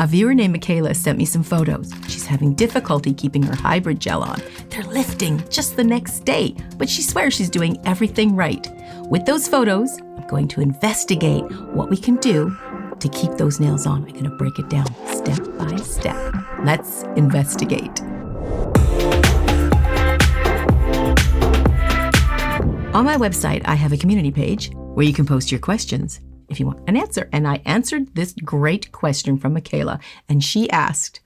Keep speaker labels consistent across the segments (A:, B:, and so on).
A: A viewer named Michaela sent me some photos. She's having difficulty keeping her hybrid gel on. They're lifting just the next day, but she swears she's doing everything right. With those photos, I'm going to investigate what we can do to keep those nails on. I'm going to break it down step by step. Let's investigate. On my website, I have a community page where you can post your questions if you want an answer. And I answered this great question from Michaela, and she asked,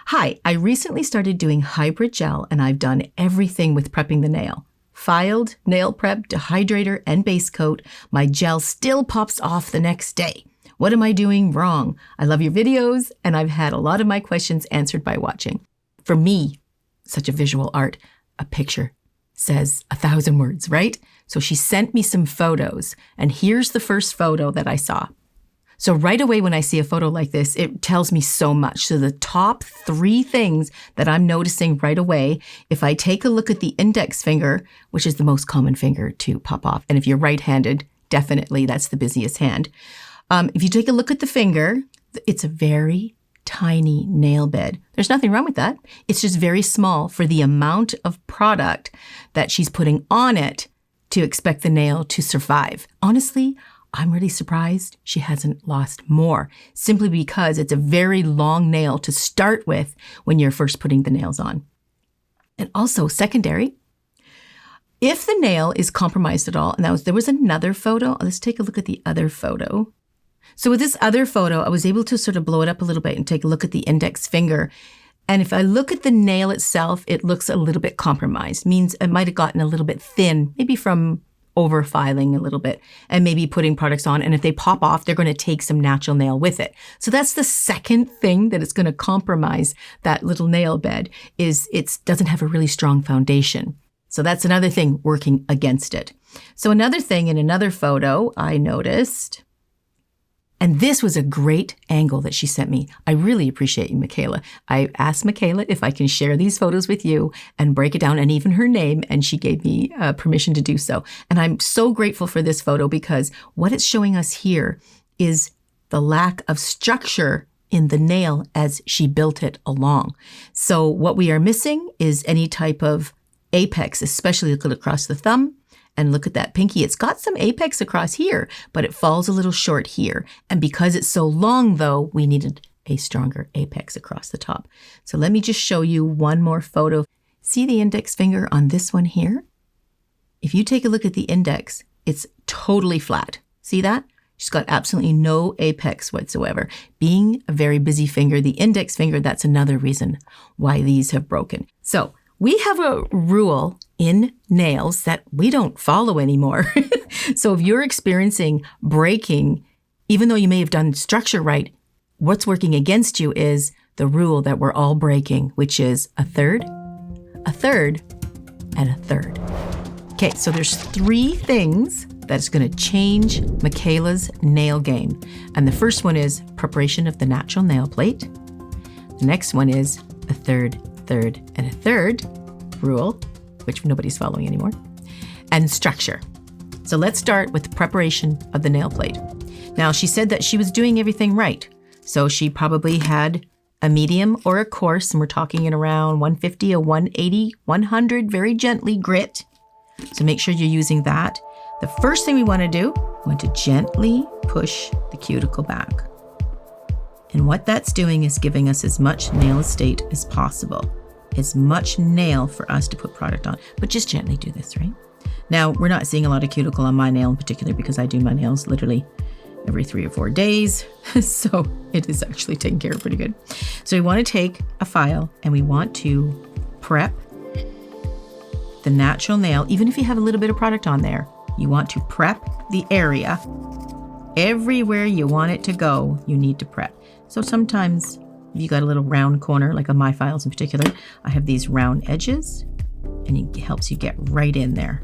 A: "Hi, I recently started doing hybrid gel and I've done everything with prepping the nail. Filed, nail prep, dehydrator, and base coat. My gel still pops off the next day. What am I doing wrong? I love your videos and I've had a lot of my questions answered by watching." For me, such a visual art, a picture says 1,000 words, right? So she sent me some photos, and here's the first photo that I saw. So right away when I see a photo like this, it tells me so much. So the top 3 things that I'm noticing right away, if I take a look at the index finger, which is the most common finger to pop off, and if you're right-handed, definitely that's the busiest hand. If you take a look at the finger, it's a very tiny nail bed. There's nothing wrong with that. It's just very small for the amount of product that she's putting on it to expect the nail to survive. Honestly, I'm really surprised she hasn't lost more, simply because it's a very long nail to start with when you're first putting the nails on. And also secondary, if the nail is compromised at all, and there was another photo. Let's take a look at the other photo. So with this other photo, I was able to sort of blow it up a little bit and take a look at the index finger. And if I look at the nail itself, it looks a little bit compromised. Means it might have gotten a little bit thin, maybe from over filing a little bit and maybe putting products on. And if they pop off, they're going to take some natural nail with it. So that's the second thing that is going to compromise that little nail bed, is it doesn't have a really strong foundation. So that's another thing working against it. So another thing in another photo I noticed, and this was a great angle that she sent me. I really appreciate you, Michaela. I asked Michaela if I can share these photos with you and break it down, and even her name, and she gave me permission to do so. And I'm so grateful for this photo, because what it's showing us here is the lack of structure in the nail as she built it along. So what we are missing is any type of apex, especially look across the thumb. And look at that pinky. It's got some apex across here, but it falls a little short here. And because it's so long, though, we needed a stronger apex across the top. So let me just show you one more photo. See the index finger on this one here? If you take a look at the index, it's totally flat. See that? She's got absolutely no apex whatsoever. Being a very busy finger, the index finger, that's another reason why these have broken. So we have a rule in nails that we don't follow anymore. So if you're experiencing breaking, even though you may have done structure right, what's working against you is the rule that we're all breaking, which is a third, and a third. Okay, so there's 3 things that's going to change Michaela's nail game. And the first one is preparation of the natural nail plate. The next one is a third, and a third rule, which nobody's following anymore, and structure. So let's start with the preparation of the nail plate. Now, she said that she was doing everything right. So she probably had a medium or a coarse, and we're talking in around 150, a 180, 100, very gently grit. So make sure you're using that. The first thing we want to do, we want to gently push the cuticle back. And what that's doing is giving us as much nail estate as possible. As much nail for us to put product on, but just gently do this, right? Now, we're not seeing a lot of cuticle on my nail in particular, because I do my nails literally every 3 or 4 days. So it is actually taken care of pretty good. So we want to take a file and we want to prep the natural nail. Even if you have a little bit of product on there, you want to prep the area. Everywhere you want it to go, you need to prep. So sometimes if you got a little round corner, like on my files in particular, I have these round edges, and it helps you get right in there.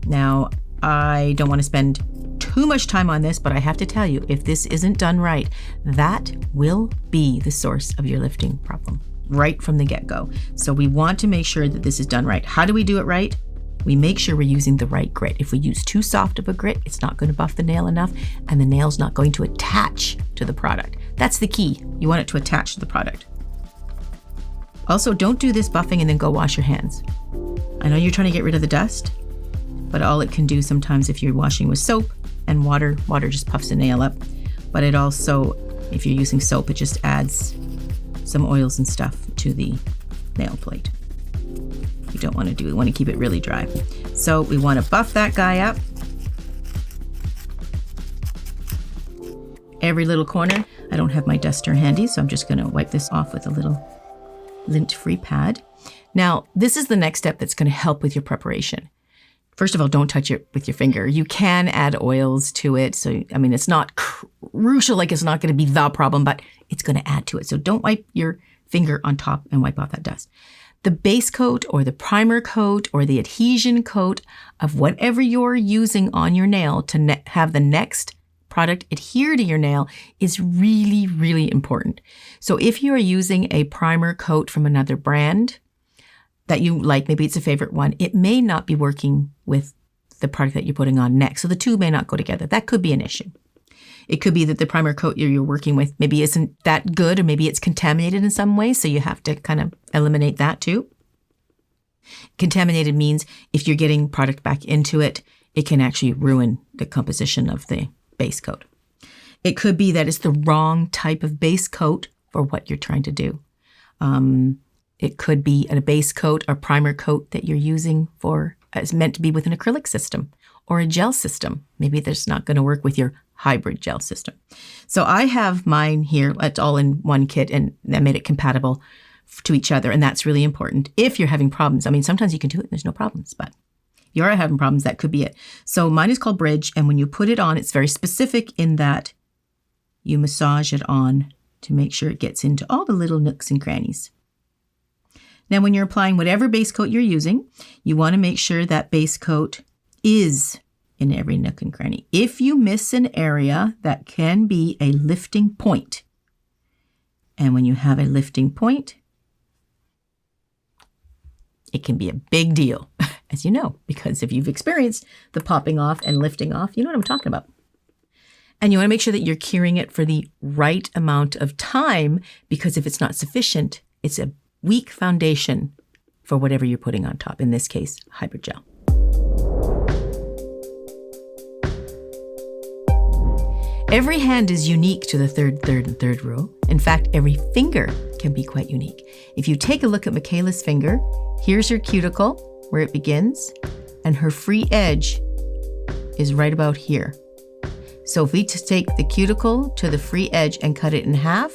A: Now, I don't want to spend too much time on this, but I have to tell you, if this isn't done right, that will be the source of your lifting problem right from the get-go. So we want to make sure that this is done right. How do we do it right? we make sure we're using the right grit. If we use too soft of a grit, it's not going to buff the nail enough, and the nail's not going to attach to the product. That's the key. You want it to attach to the product. Also, don't do this buffing and then go wash your hands. I know you're trying to get rid of the dust, but all it can do sometimes if you're washing with soap and water just puffs the nail up. But it also, if you're using soap, it just adds some oils and stuff to the nail plate. You don't want to do it. We want to keep it really dry. So we want to buff that guy up. Every little corner. I don't have my duster handy, so I'm just going to wipe this off with a little lint-free pad. Now, this is the next step that's going to help with your preparation. First of all, don't touch it with your finger. You can add oils to it. So, I mean, it's not crucial, like it's not going to be the problem, but it's going to add to it. So don't wipe your finger on top and wipe off that dust. The base coat or the primer coat or the adhesion coat of whatever you're using on your nail to have the next product adhere to your nail is really, really important. So if you are using a primer coat from another brand that you like, maybe it's a favorite one, it may not be working with the product that you're putting on next. So the two may not go together. That could be an issue. It could be that the primer coat you're working with maybe isn't that good, or maybe it's contaminated in some way. So you have to kind of eliminate that too. Contaminated means if you're getting product back into it, it can actually ruin the composition of the base coat. It could be that it's the wrong type of base coat for what you're trying to do. It could be a base coat or primer coat that you're using for, it's meant to be with an acrylic system or a gel system. Maybe that's not going to work with your hybrid gel system. So I have mine here. It's all in one kit, and I made it compatible to each other. And that's really important if you're having problems. I mean, sometimes you can do it and there's no problems, but you are having problems, that could be it. So mine is called Bridge. And when you put it on, it's very specific in that you massage it on to make sure it gets into all the little nooks and crannies. Now, when you're applying whatever base coat you're using, you want to make sure that base coat is in every nook and cranny. If you miss an area, that can be a lifting point. And when you have a lifting point, it can be a big deal, as you know, because if you've experienced the popping off and lifting off, you know what I'm talking about. And you want to make sure that you're curing it for the right amount of time, because if it's not sufficient, it's a weak foundation for whatever you're putting on top. In this case, hybrid gel. Every hand is unique to the third rule. In fact, every finger can be quite unique. If you take a look at Michaela's finger, here's her cuticle where it begins, and her free edge is right about here. So if we just take the cuticle to the free edge and cut it in half,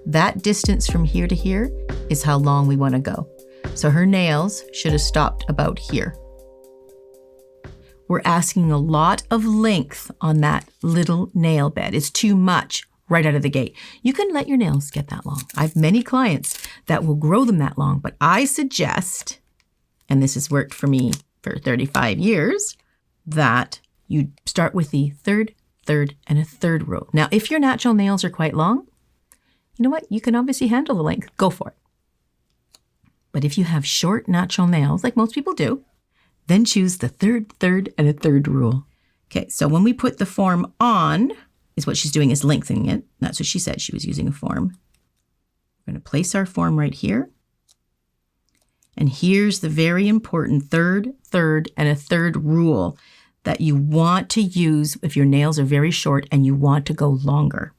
A: that distance from here to here is how long we want to go. So her nails should have stopped about here. We're asking a lot of length on that little nail bed. It's too much right out of the gate. You can let your nails get that long. I have many clients that will grow them that long, but I suggest, and this has worked for me for 35 years, that you start with the third, and a third rule. Now, if your natural nails are quite long, you know what? You can obviously handle the length. Go for it. But if you have short natural nails, like most people do, then choose the third, and a third rule. Okay, so when we put the form on, is what she's doing is lengthening it. That's what she said. She was using a form. We're going to place our form right here. And here's the very important third, and a third rule that you want to use if your nails are very short and you want to go longer.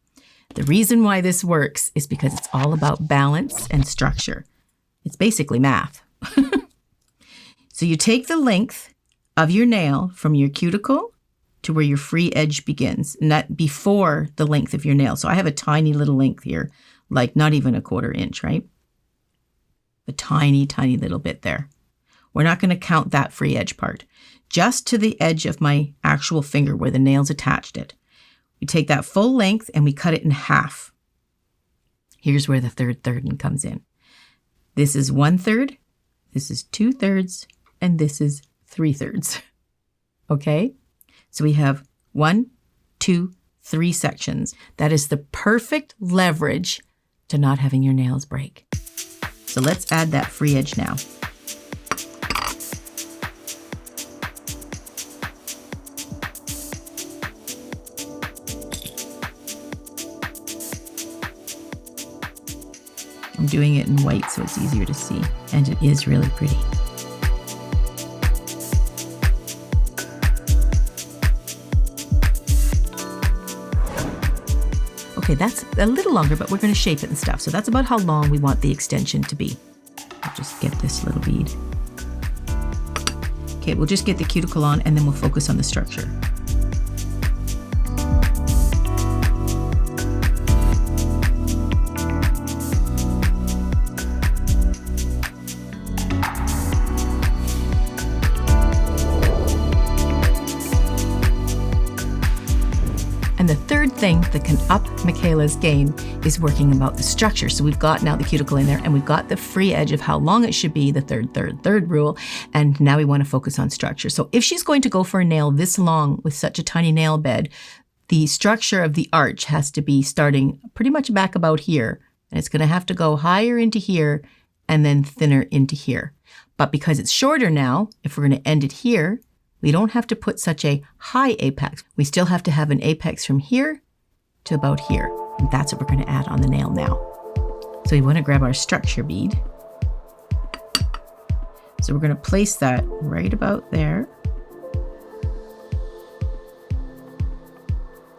A: The reason why this works is because it's all about balance and structure. It's basically math. So you take the length of your nail from your cuticle to where your free edge begins, and that before the length of your nail. So I have a tiny little length here, like not even a 1/4 inch, right? A tiny, tiny little bit there. We're not going to count that free edge part. Just to the edge of my actual finger where the nails attached it. We take that full length and we cut it in half. Here's where the third comes in. This is 1/3, this is 2/3, and this is 3/3. Okay? So we have 1, 2, 3 sections. That is the perfect leverage to not having your nails break. So let's add that free edge now. I'm doing it in white so it's easier to see. And it is really pretty. Okay, that's a little longer, but we're going to shape it and stuff. So that's about how long we want the extension to be. I'll just get this little bead. Okay, we'll just get the cuticle on and then we'll focus on the structure. And the third thing that can up Michaela's game is working about the structure. So we've got now the cuticle in there and we've got the free edge of how long it should be, the third rule. And now we want to focus on structure. So if she's going to go for a nail this long with such a tiny nail bed, the structure of the arch has to be starting pretty much back about here. And it's going to have to go higher into here and then thinner into here. But because it's shorter now, if we're going to end it here, we don't have to put such a high apex. We still have to have an apex from here to about here. And that's what we're going to add on the nail now. So we want to grab our structure bead. So we're going to place that right about there.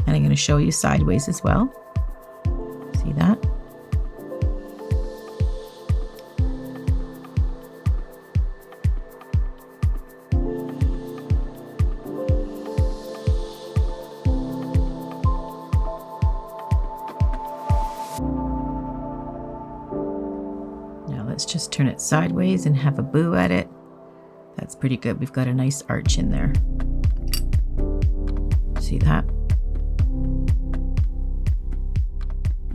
A: And I'm going to show you sideways as well. See that? Let's just turn it sideways and have a boo at it. That's pretty good. We've got a nice arch in there. See that?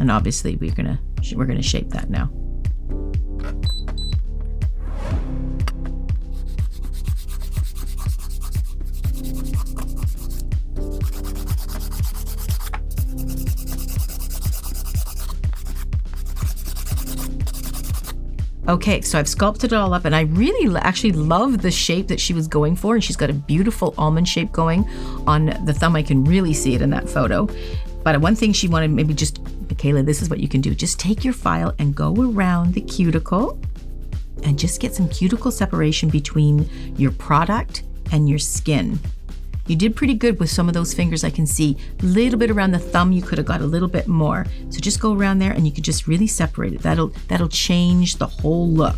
A: And obviously we're gonna shape that now. Okay, so I've sculpted it all up and I really actually love the shape that she was going for, and she's got a beautiful almond shape going on the thumb. I can really see it in that photo. But one thing she wanted, maybe just, Michaela, this is what you can do. Just take your file and go around the cuticle and just get some cuticle separation between your product and your skin. You did pretty good with some of those fingers. I can see a little bit around the thumb. You could have got a little bit more. So just go around there and you could just really separate it. That'll change the whole look.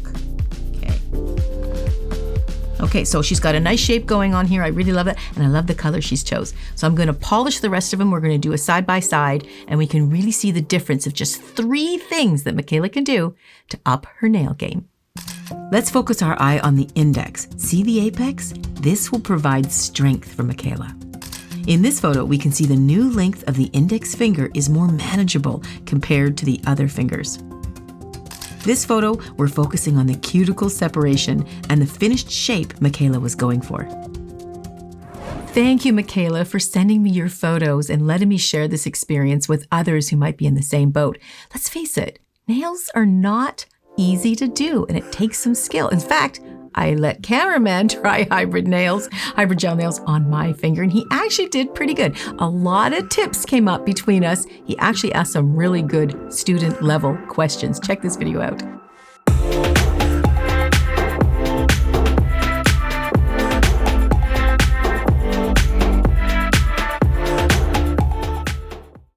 A: Okay, so she's got a nice shape going on here. I really love it. And I love the color she's chose. So I'm going to polish the rest of them. We're going to do a side by side and we can really see the difference of just 3 things that Michaela can do to up her nail game. Let's focus our eye on the index. See the apex? This will provide strength for Michaela. In this photo, we can see the new length of the index finger is more manageable compared to the other fingers. This photo, we're focusing on the cuticle separation and the finished shape Michaela was going for. Thank you, Michaela, for sending me your photos and letting me share this experience with others who might be in the same boat. Let's face it, nails are not easy to do, and it takes some skill. In fact, I let Cameraman try hybrid gel nails on my finger, and he actually did pretty good. A lot of tips came up between us. He actually asked some really good student level questions. Check this video out.